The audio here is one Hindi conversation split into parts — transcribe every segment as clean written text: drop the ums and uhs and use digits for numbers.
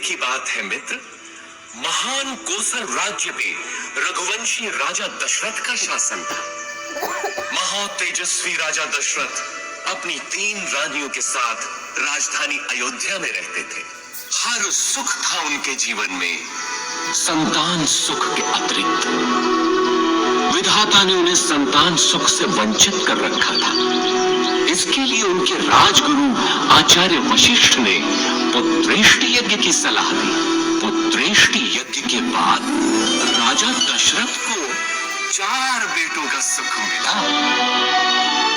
की बात है मित्र, महान कोसल राज्य में रघुवंशी राजा दशरथ का शासन था। महातेजस्वी राजा दशरथ अपनी 3 रानियों के साथ राजधानी अयोध्या में रहते थे। हर सुख था उनके जीवन में, संतान सुख के अतिरिक्त विधाता ने उन्हें संतान सुख से वंचित कर रखा था। इसके लिए उनके राजगुरु आचार्य वशिष्ठ ने पुत्रेष्टि यज्ञ की सलाह दी। पुत्रेष्टि यज्ञ के बाद राजा दशरथ को 4 बेटों का सुख मिला।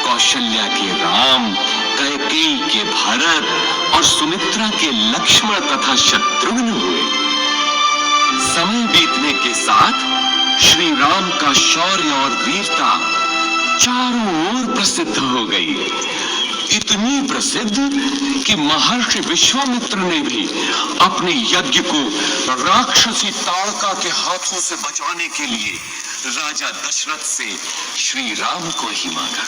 कौशल्या के राम, कैकेयी के भरत और सुमित्रा के लक्ष्मण तथा शत्रुघ्न हुए। समय बीतने के साथ श्री राम का शौर्य और वीरता चारों ओर प्रसिद्ध हो गई। इतनी प्रसिद्ध कि महर्षि विश्वामित्र ने भी अपने यज्ञ को राक्षसी ताड़का के हाथों से बचाने के लिए राजा दशरथ से श्री राम को ही मांगा।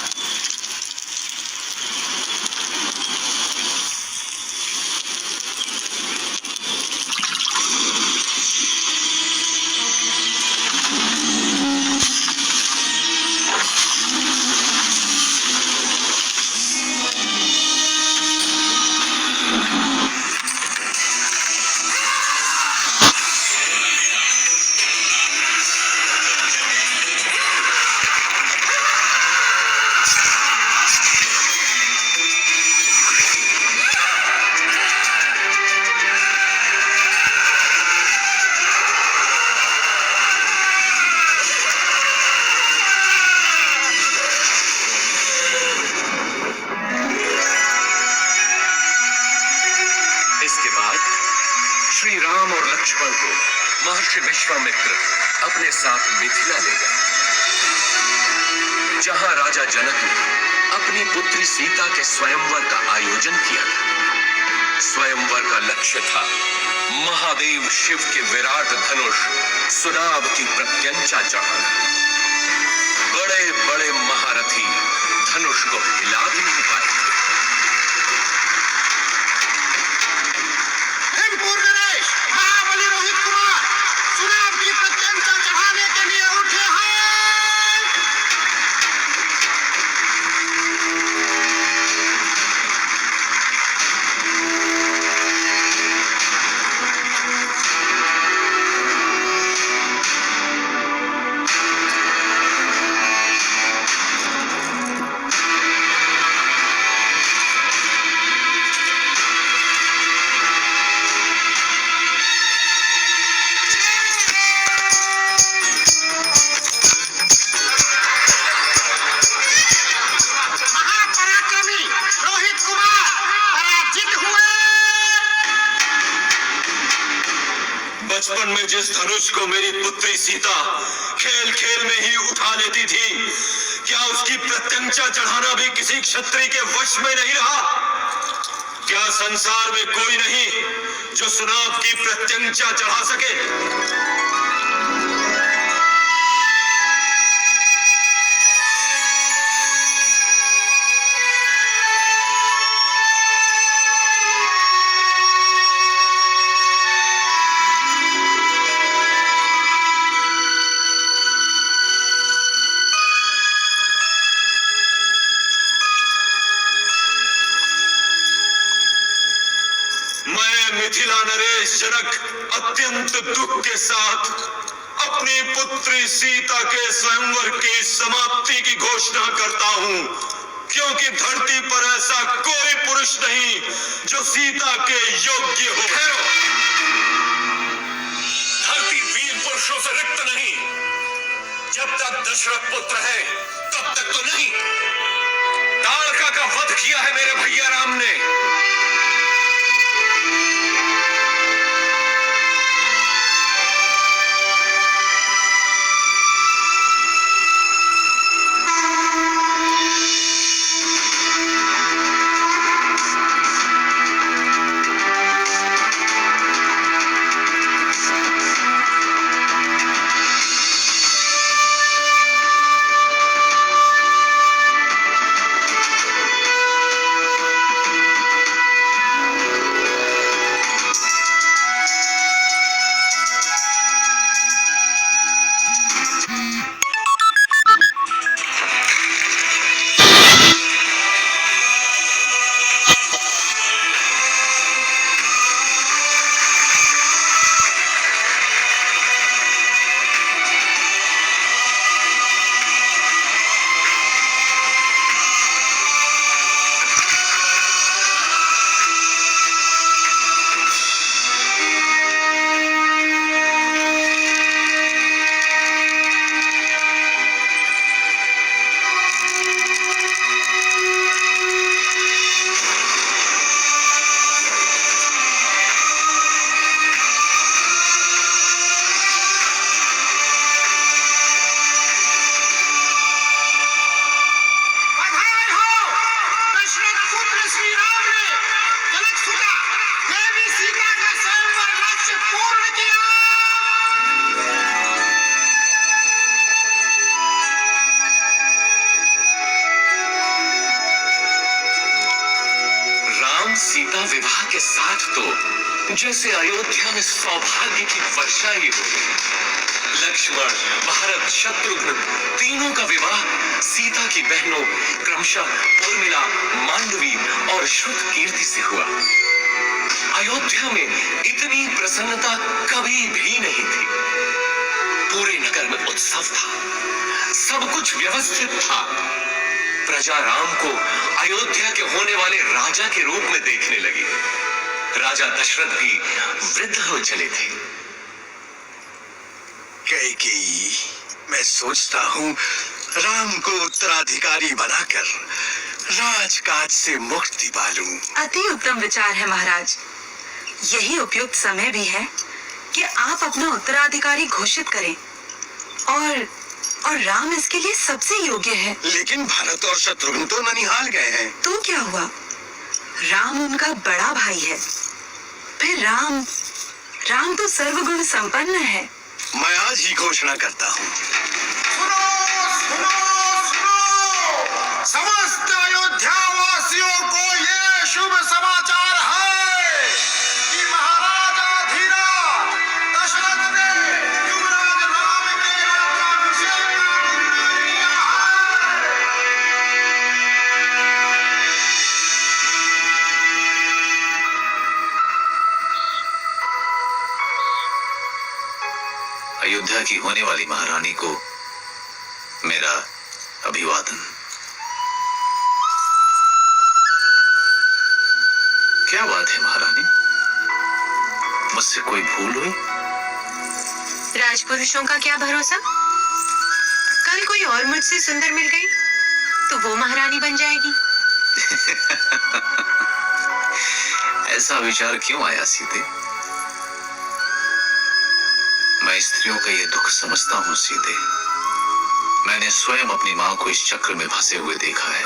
इसके बाद श्री राम और लक्ष्मण को महर्षि विश्वामित्र अपने साथ मिथिला ले गए, जहां राजा जनक ने अपनी पुत्री सीता के स्वयंवर का आयोजन किया था। स्वयंवर का लक्ष्य था महादेव शिव के विराट धनुष सुनाभ की प्रत्यंचा चढ़ाना। बड़े बड़े महारथी धनुष को हिला भी नहीं पाए। बचपन में जिस धनुष को मेरी पुत्री सीता खेल खेल में ही उठा लेती थी, क्या उसकी प्रत्यंचा चढ़ाना भी किसी क्षत्रिय के वश में नहीं रहा? क्या संसार में कोई नहीं जो सुनाभ की प्रत्यंचा चढ़ा सके? मिथिला नरेश जनक अत्यंत दुख के साथ अपनी पुत्री सीता के स्वयंवर की समाप्ति की घोषणा करता हूं, क्योंकि धरती पर ऐसा कोई पुरुष नहीं जो सीता के योग्य हो। धरती वीर पुरुषों से रिक्त नहीं। जब तक दशरथ पुत्र है तब तक तो नहीं। ताड़का का वध किया है मेरे भैया राम ने। विवाह के साथ तो जैसे अयोध्या में सौभाग्य की वर्षा ही हो गई। लक्ष्मण, भरत, शत्रुघ्न तीनों का विवाह सीता की बहनों क्रमशः उर्मिला, मांडवी और श्रुतकीर्ति से हुआ। अयोध्या में इतनी प्रसन्नता कभी भी नहीं थी। पूरे नगर में उत्सव था, सब कुछ व्यवस्थित था। प्रजा राम को अयोध्या के होने वाले राजा के रूप में देखने लगी। राजा दशरथ भी वृद्ध हो चले थे। कैकेयी, मैं सोचता हूँ राम को उत्तराधिकारी बनाकर राजकाज से मुक्ति पालूं। अति उत्तम विचार है महाराज। यही उपयुक्त समय भी है कि आप अपना उत्तराधिकारी घोषित करें और राम इसके लिए सबसे योग्य है। लेकिन भरत और शत्रुघ्न तो ननिहाल गए हैं। तो क्या हुआ? राम उनका बड़ा भाई है। फिर राम तो सर्वगुण संपन्न है। मैं आज ही घोषणा करता हूँ। समस्त अयोध्या वासियों को ये शुभ समाचार है कि महाराजा धीराज दशरथ ने युवराज राम के राज्याभिषेक का निर्णय लिया है। अयोध्या की होने वाली महारानी को मेरा अभिवादन। क्या बात है महारानी, मुझसे कोई भूल हुई? राजपुरुषों का क्या भरोसा, कल कोई और मुझसे सुंदर मिल गई तो वो महारानी बन जाएगी। ऐसा विचार क्यों आया सीते? मैं स्त्रियों का ये दुख समझता हूँ सीते। मैंने स्वयं अपनी माँ को इस चक्र में फंसे हुए देखा है।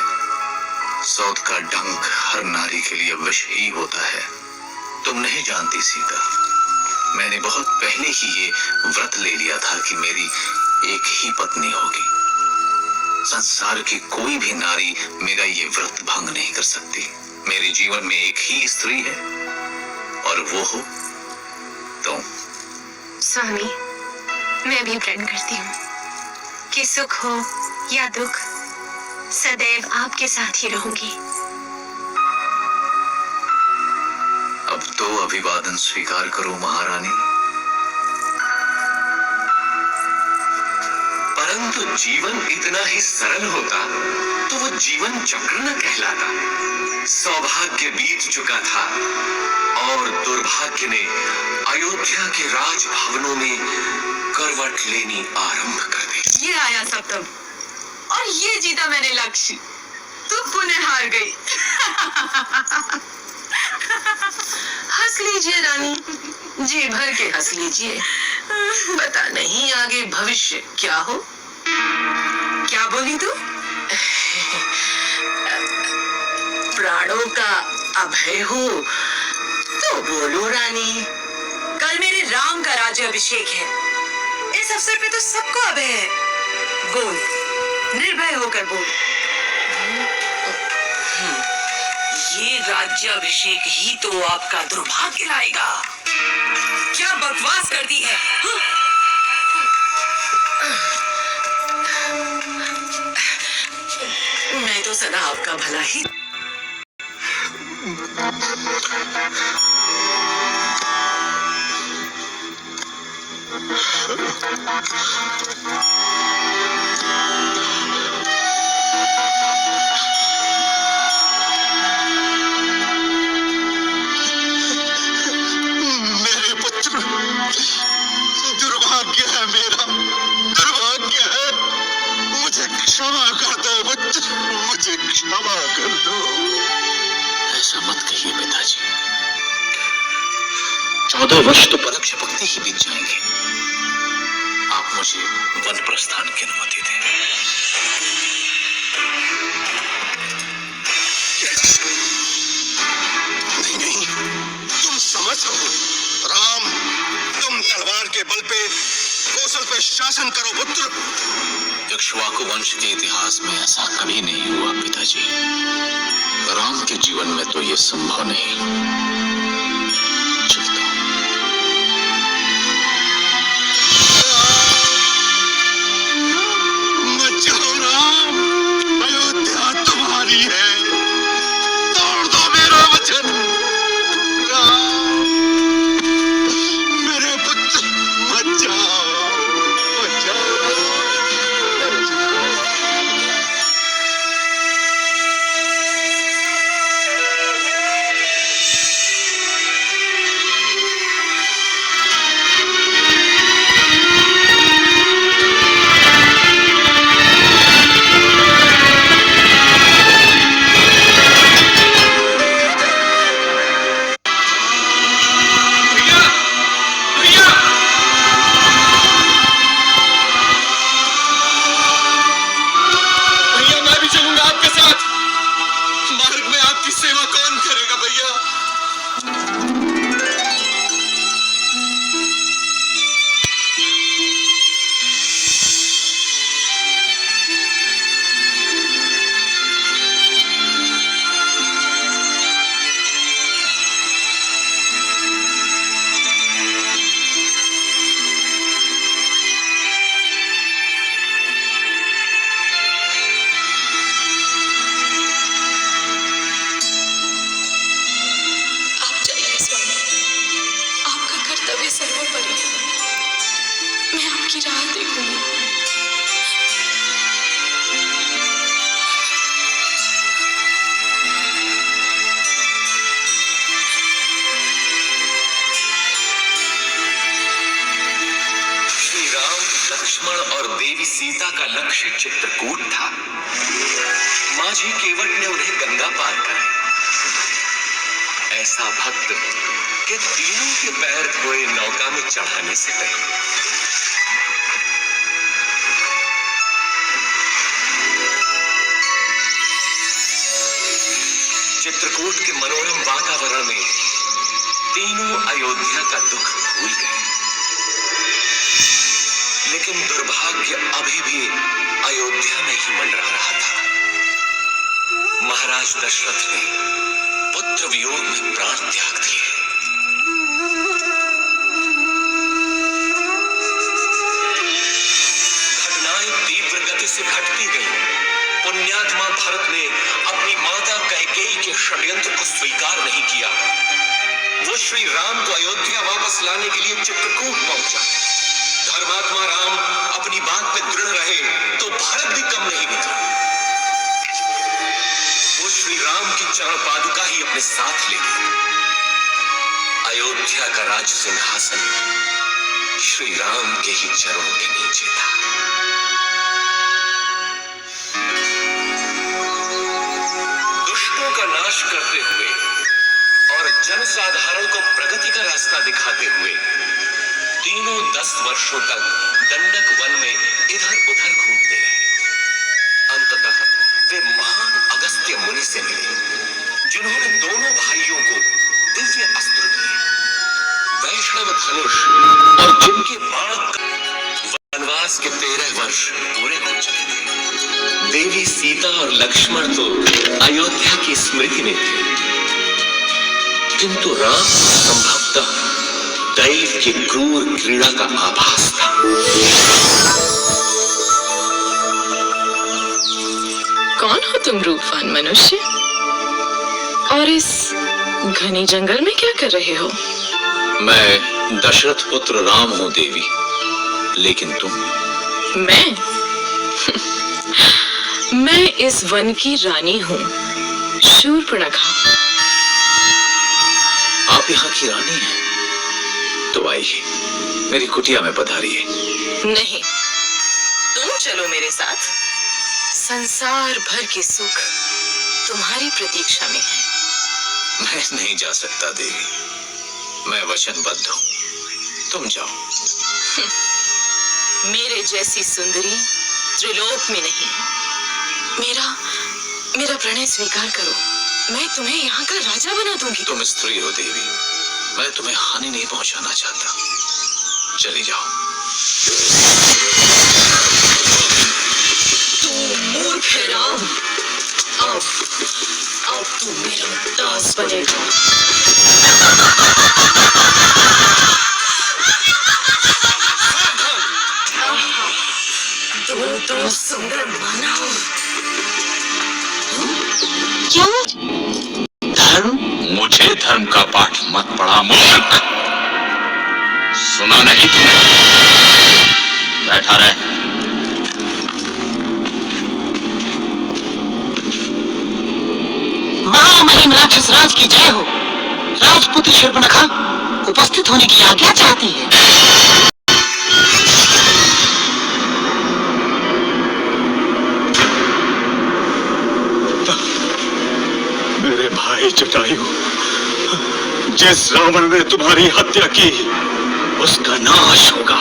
सौत का डंक हर नारी के लिए विष ही होता है। तुम नहीं जानती सीता, मैंने बहुत पहले ही ये व्रत ले लिया था कि मेरी एक ही पत्नी होगी। संसार की कोई भी नारी मेरा ये व्रत भंग नहीं कर सकती। मेरे जीवन में एक ही स्त्री है और वो हो तुम। स्वामी, मैं भी प्रण करती हूँ कि सुख हो या दुख सदैव आपके साथ ही रहूंगी। अब तो अभिवादन स्वीकार करो महारानी। परंतु जीवन इतना ही सरल होता तो वो जीवन चक्र न कहलाता। सौभाग्य बीत चुका था और दुर्भाग्य ने अयोध्या के राजभवनों में करवट लेनी आरंभ कर दी। ये आया सप्तम और ये जीता मैंने लक्ष्य। तू पुनः हार गई। हंस लीजिए रानी, जी भर के हंस लीजिए। पता नहीं आगे भविष्य क्या हो। क्या बोली तू? प्राणों का अभय हो तो बोलो रानी। कल मेरे राम का राज्याभिषेक है। इस अवसर पे तो सबको अभय है। बोल, निर्भय होकर बोल। ये राज्याभिषेक ही तो आपका दुर्भाग्य लाएगा। क्या बकवास कर दी है? मैं तो सदा आपका भला ही। मेरे पुत्र, दुर्भाग्य है मेरा, दुर्भाग्य है। मुझे क्षमा कर दो पुत्र, मुझे क्षमा कर दो। ऐसा मत कहिए पिताजी। 14 वर्ष तो परोक्ष भक्ति ही बीत जाएंगे। आप मुझे वन प्रस्थान की अनुमति दें। नहीं नहीं, तुम समझो राम, तुम तलवार के बल पे कौशल पे शासन करो पुत्र। इक्ष्वाकु वंश के इतिहास में ऐसा कभी नहीं हुआ पिताजी। राम के जीवन में तो ये संभव नहीं। मैं आपकी राह देखूंगी। श्री राम, लक्ष्मण और देवी सीता का लक्ष्य चित्रकूट था। माझी केवट ने उन्हें गंगा पार कराई। ऐसा भक्त कि तीनों के पैर धोए नौका में चढ़ाने से पहले। चित्रकूट के मनोरम वातावरण में तीनों अयोध्या का दुख भूल गए। लेकिन दुर्भाग्य अभी भी अयोध्या में ही मंडरा रहा था। महाराज दशरथ ने पुत्र वियोग में प्राण त्याग दिए। घटनाएं तीव्र गति से घटती गईं। पुण्यात्मा भरत ने अपनी माता कैकेयी के षड्यंत्र को स्वीकार नहीं किया। वो श्री राम को अयोध्या वापस लाने के लिए चित्रकूट पहुंचा। धर्मात्मा राम अपनी बात पे दृढ़ रहे तो भरत भी कम नहीं निकला। वो श्री राम की चरण पादुका ही अपने साथ ले गए। अयोध्या का राज सिंहासन श्री राम के ही चरणों के नीचे था। दुष्टों का नाश करते हुए और जनसाधारण को प्रगति का रास्ता दिखाते हुए तीनों 10 वर्षों तक दंडक वन में इधर उधर घूमते रहे। अंततः वे महान अगस्त्य मुनि से मिले, जिन्होंने दोनों भाइयों को दिव्य अस्त्र दिए, वैष्णव धनुष, और जिनके बाण वनवास के 13 वर्ष पूरे हो चुके थे। देवी सीता और लक्ष्मण तो अयोध्या की स्मृति में थे, किंतु राम संभवतः दैव की क्रूर क्रीड़ा का आभास था। कौन हो तुम रूपवान मनुष्य? और इस घने जंगल में क्या कर रहे हो? मैं दशरथ पुत्र राम हूं देवी, लेकिन तुम? मैं इस वन की रानी हूँ, शूर्पणखा। आप यहाँ की रानी हैं? तो आइए, मेरी कुटिया में पधारिए। नहीं, तुम चलो मेरे साथ। संसार भर के सुख तुम्हारी प्रतीक्षा में है। मैं नहीं जा सकता देवी, मैं वचनबद्ध हूँ। तुम जाओ। मेरे जैसी सुंदरी त्रिलोक में नहीं। मेरा प्रणय स्वीकार करो, मैं तुम्हें यहाँ का राजा बना दूंगी। तुम स्त्री हो देवी, मैं तुम्हें हानि नहीं पहुंचाना चाहता। चली जाओ। तू मूर्ख है राम। अब तू मेरा दास बनेगा। दो सुंदर मानव। क्या? धर्म? मुझे धर्म का पाठ मत पढ़ा मूर्ख। सुना नहीं तुमने? बैठा रहे। महामहिम राक्षस राज की जय हो। राजपुत्री शूर्पणखा उपस्थित होने की आज्ञा चाहती है। मेरे भाई जटायु, जिस रावण ने तुम्हारी हत्या की, उसका नाश होगा,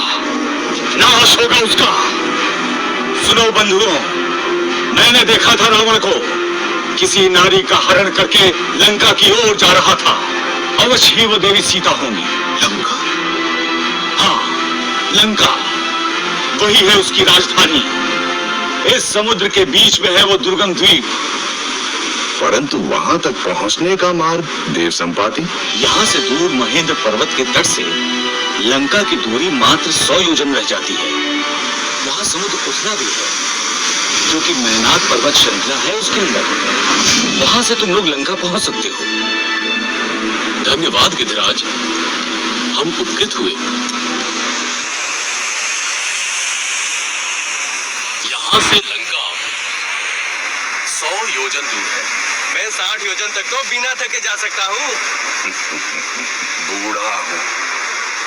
नाश होगा उसका। सुनो बंधुओं, मैंने देखा था रावण को किसी नारी का हरण करके लंका की ओर जा रहा था। अवश्य ही वो देवी सीता होंगी। लंका? हाँ, लंका, वही है उसकी राजधानी। इस समुद्र के बीच में है वो दुर्गम द्वीप। परंतु वहां तक पहुंचने का मार्ग देव संपाति? यहाँ से दूर महेंद्र पर्वत के तट से लंका की दूरी मात्र 100 योजन रह जाती है। वहाँ समुद्र उठना भी है, जो कि मैनाक पर्वत श्रृंखला है उसके अंदर। वहां से तुम लोग लंका पहुंच सकते हो। धन्यवाद गिरिराज, हम उपकृत हुए। यहाँ से लंका 100 योजन दूर है। मैं 60 योजन तक तो बिना थके जा सकता हूँ। बूढ़ा हूँ,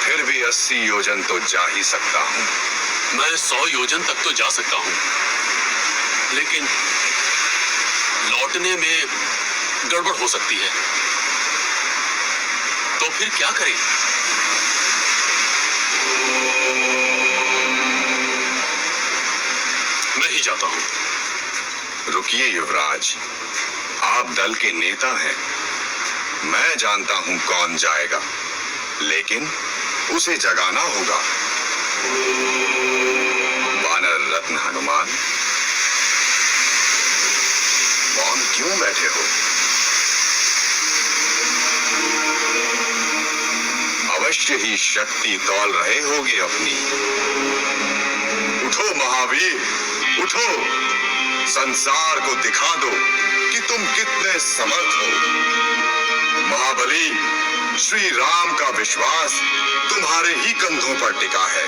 फिर भी 80 योजन तो जा ही सकता हूँ। मैं 100 योजन तक तो जा सकता हूँ, लेकिन लौटने में गड़बड़ हो सकती है। तो फिर क्या करें? मैं ही जाता हूँ। रुकिए युवराज, आप दल के नेता हैं। मैं जानता हूं कौन जाएगा, लेकिन उसे जगाना होगा। वानर रत्न हनुमान, मौन क्यों बैठे हो? अवश्य ही शक्ति तौल रहे होगे अपनी। उठो महावीर, उठो, संसार को दिखा दो कि तुम कितने समर्थ हो। महाबली, श्री राम का विश्वास तुम्हारे ही कंधों पर टिका है।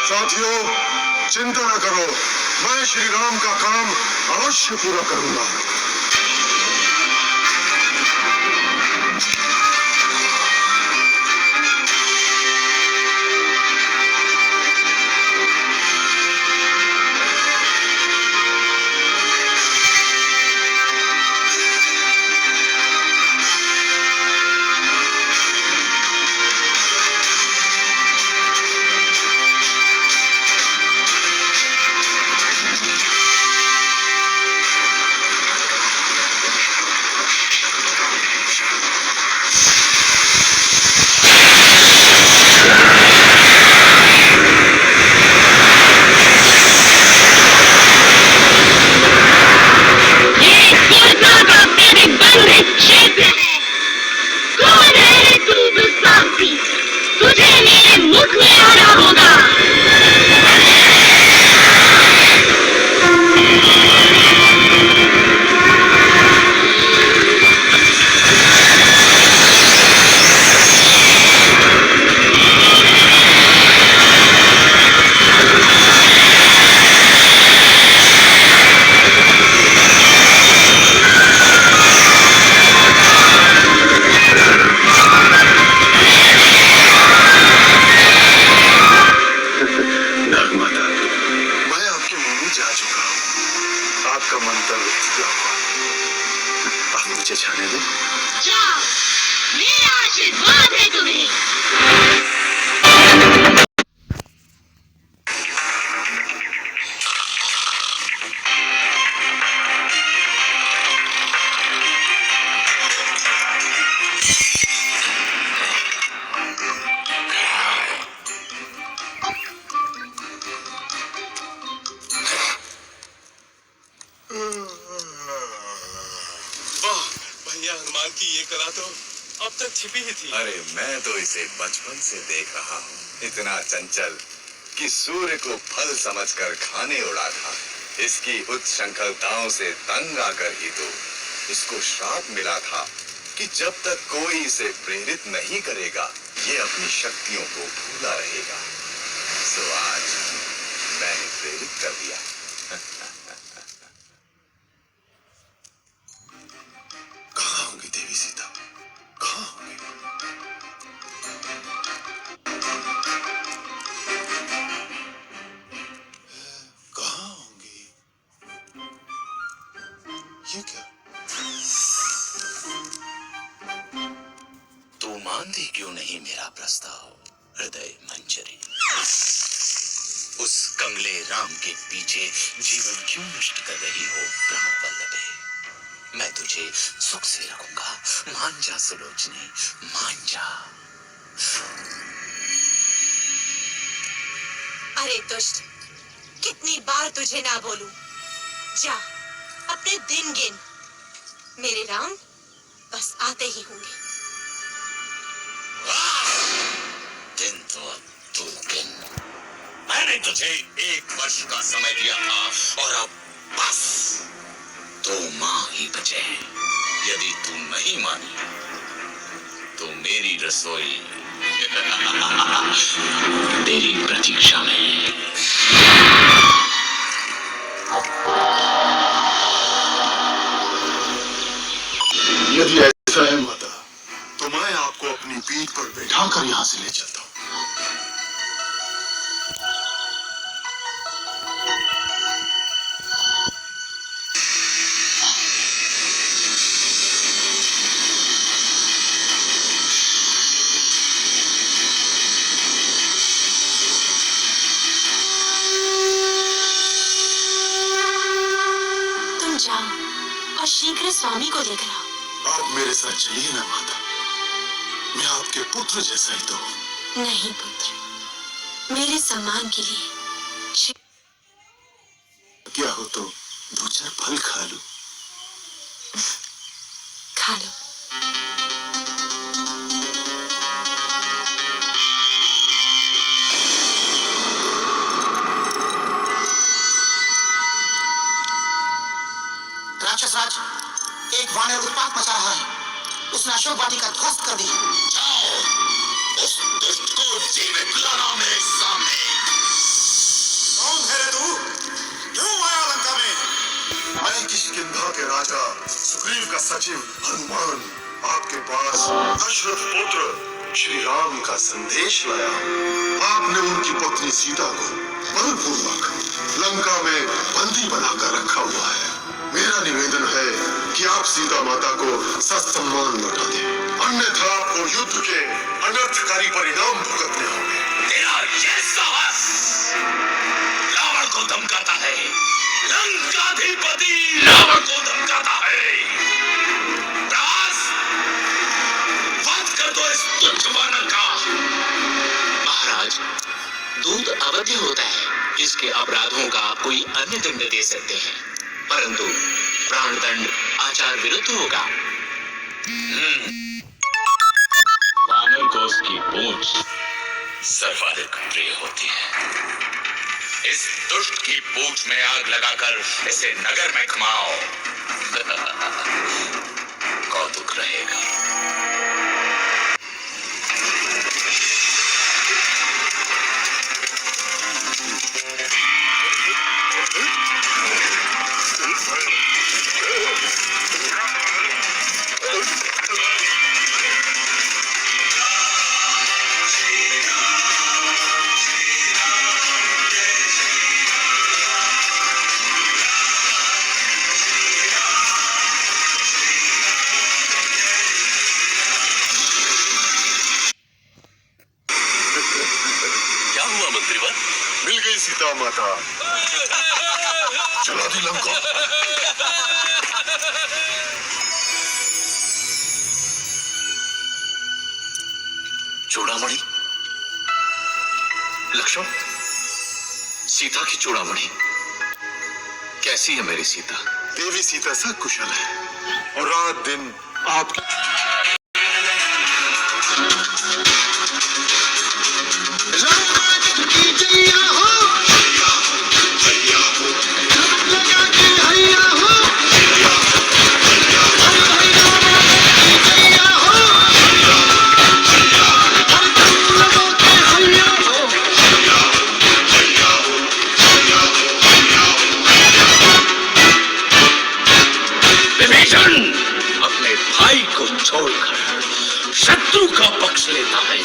साथियों, चिंता न करो, मैं श्री राम का काम अवश्य पूरा करूंगा। हनुमान की ये कला तो अब तक छिपी ही थी। अरे मैं तो इसे बचपन से देख रहा हूँ, इतना चंचल कि सूर्य को फल समझकर खाने उड़ा था। इसकी उच्छृंखलताओं से तंग आकर ही तो इसको श्राप मिला था कि जब तक कोई इसे प्रेरित नहीं करेगा, ये अपनी शक्तियों को भूला रहेगा। सो आज मैंने प्रेरित कर दिया। कहाँ होंगी देवी सीता? कहाँ होंगी? कहाँ होंगी? ये क्या? तू मानती क्यों नहीं मेरा प्रस्ताव, हृदय मंजरी? उस कंगले राम के पीछे जीवन क्यों नष्ट कर रही हो प्राण वल्लभे? मैं तुझे सुख से रखूंगा। मान जा सुलोचनी, मान जा। अरे दुष्ट, कितनी बार तुझे ना बोलूं? जा, अपने दिन गिन। मेरे राम बस आते ही होंगे। दिन तो अब तू गिन। मैंने तुझे 1 वर्ष का समय दिया था और अब बस हैं। यदि तू नहीं मानी तो मेरी रसोई तेरी प्रतीक्षा में। यदि ऐसा है माता, तो मैं आपको अपनी पीठ पर बैठाकर यहाँ से ले चलता हूँ। तुम जाओ और शीघ्र स्वामी को लेकर आओ। आप मेरे साथ चलिए ना माता, मैं आपके पुत्र जैसा ही तो हूँ। नहीं पुत्र, मेरे सम्मान के लिए क्या हो तो दो चार फल खा लो। खा लो। राक्षस राज, एक वानर उत्पात मचा रहा है। उसने अशोक वाटिका ध्वस्त कर दी। जाओ, उस दुष्ट को जीवित लाना मेरे सामने। कौन है रे तू? क्यों आया लंका में? मैं किष्किंधा के राजा सुग्रीव का सचिव हनुमान आपके पास दशरथ पुत्र श्री राम का संदेश लाया हूं। आपने उनकी पत्नी सीता को बलपूर्वक लंका में बंदी बनाकर रखा हुआ है। मेरा निवेदन है कि आप सीता माता को ससम्मान लौटा दें, अन्यथा आपको युद्ध के अनर्थकारी परिणाम भुगतने होंगे। तेरा यह साहस रावण को धमकाता है, लंकाधिपति रावण को धमकाता है। प्रभास, वध कर दो इस तुच्छ वानर का। महाराज, दूत अवध्य होता है, इसके अपराधों का कोई अन्य दंड दे सकते हैं, परंतु प्राणदंड आचार विरुद्ध होगा। वानर को उसकी पूंछ सर्वाधिक प्रिय होती है। इस दुष्ट की पूंछ में आग लगाकर इसे नगर में घुमाओ। कौतुक रहेगा। मिल गई सीता माता, चला दी लंका। चूड़ामणि, लक्ष्मण, सीता की चूड़ामणि कैसी है मेरी सीता? देवी सीता सब कुशल है और रात दिन आपकी अपने भाई को छोड़कर शत्रु का पक्ष लेता है।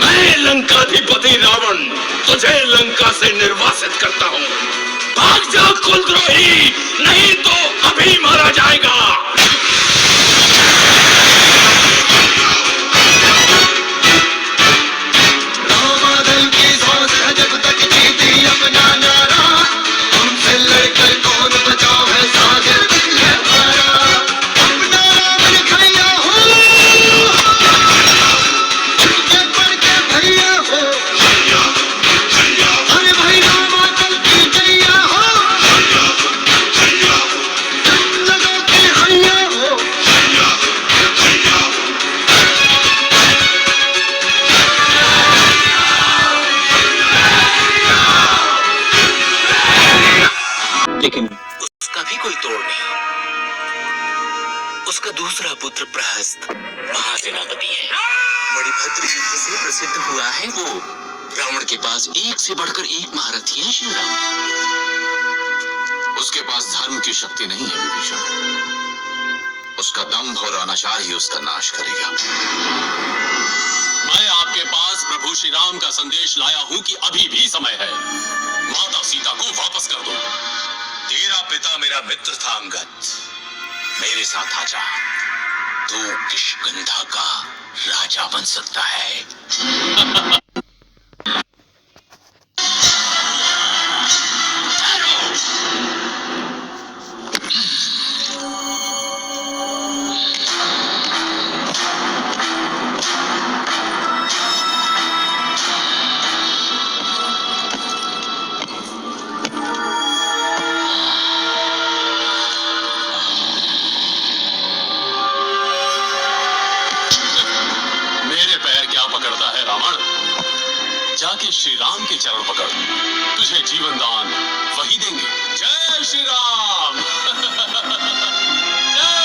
मैं लंकाधिपति रावण तुझे लंका से निर्वासित करता हूँ। भाग जा कुलद्रोही, नहीं तो अभी मारा जाएगा। रामादल की सांस है जब तक जीती अपना नारा, हमसे लड़कर कौन बचाओ है सागर है हमारा। अपना रावण खैया हो, छुटके पड़ के भैया हो, अरे भाई रामादल की जैया हो, लगा के हैया हो। लेकिन उसका भी कोई तोड़ नहीं। उसका दूसरा पुत्र प्रहस्त महासेनापति है। मणिभद्र युद्ध से प्रसिद्ध हुआ है वो। रावण के पास एक से बढ़कर एक महारथी है श्री राम। उसके पास धर्म की शक्ति नहीं है विभीषण। उसका दंभ और अनाचार ही उसका नाश करेगा। मैं आपके पास प्रभु श्री राम का संदेश लाया हूँ कि अभी भी समय है। माता सीता को वापस कर दो। तेरा पिता मेरा मित्र था अंगद, मेरे साथ आजा, तू किष्किंधा का राजा बन सकता है। जाके श्री राम के चरण पकड़, तुझे जीवन दान वही देंगे। जय श्री राम। जय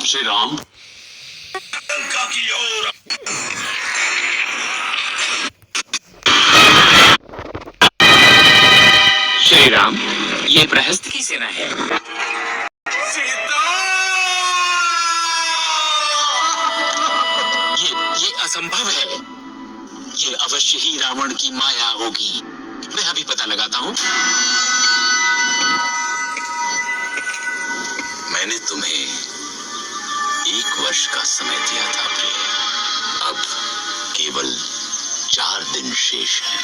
श्री राम। लंका की ओर। श्री राम, ये प्रहस्त की सेना है। ये असंभव है। ये अवश्य ही रावण की माया होगी। मैं अभी पता लगाता हूँ। मैंने तुम्हें 1 वर्ष का समय दिया था प्रिय। अब केवल 4 दिन शेष है।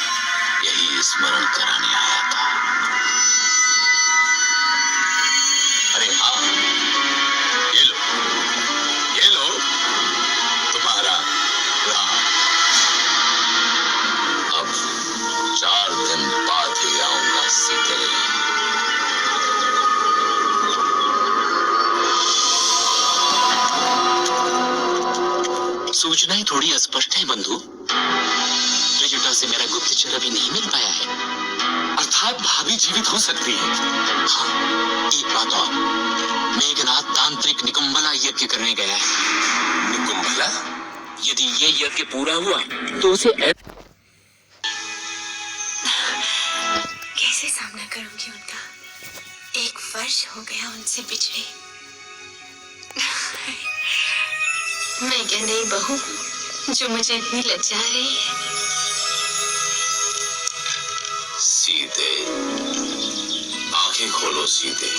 यही स्मरण कराने आया था। अरे हाँ, ये लो तुम्हारा राम। अब 4 दिन बाद ही आऊंगा सीधे। सूचनाएं थोड़ी अस्पष्ट है बंधु। त्रिजटा से मेरा गुप्तचर अभी नहीं मिल पाया है। अर्थात भाभी जीवित हो सकती है। हाँ, एक बात और, मेघनाथ तांत्रिक निकुंभला यज्ञ करने गया है। निकुंभला? यदि ये यज्ञ पूरा हुआ तो उसे कैसे सामना करूंगी उनका? 1 वर्ष हो गया उनसे बिछड़े। मैं क्या नई बहू जो मुझे इतनी लज्जा रही है? सीते, आंखें खोलो सीते।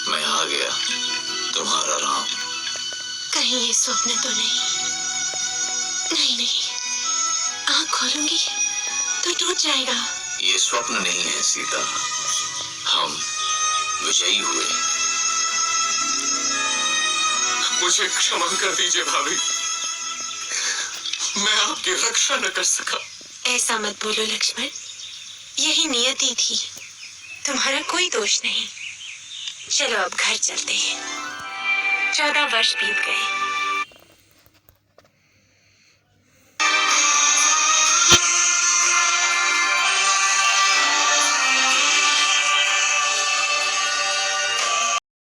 मैं आ गया, तुम्हारा राम। कहीं ये स्वप्न तो नहीं? नहीं, आंख खोलूंगी तो टूट जाएगा। ये स्वप्न नहीं है सीता, हम विजयी हुए। मुझे क्षमा कर दीजिए भाभी, मैं आपकी रक्षा न कर सका। ऐसा मत बोलो लक्ष्मण, यही नियति थी, तुम्हारा कोई दोष नहीं। चलो अब घर चलते हैं। 14 वर्ष बीत गए।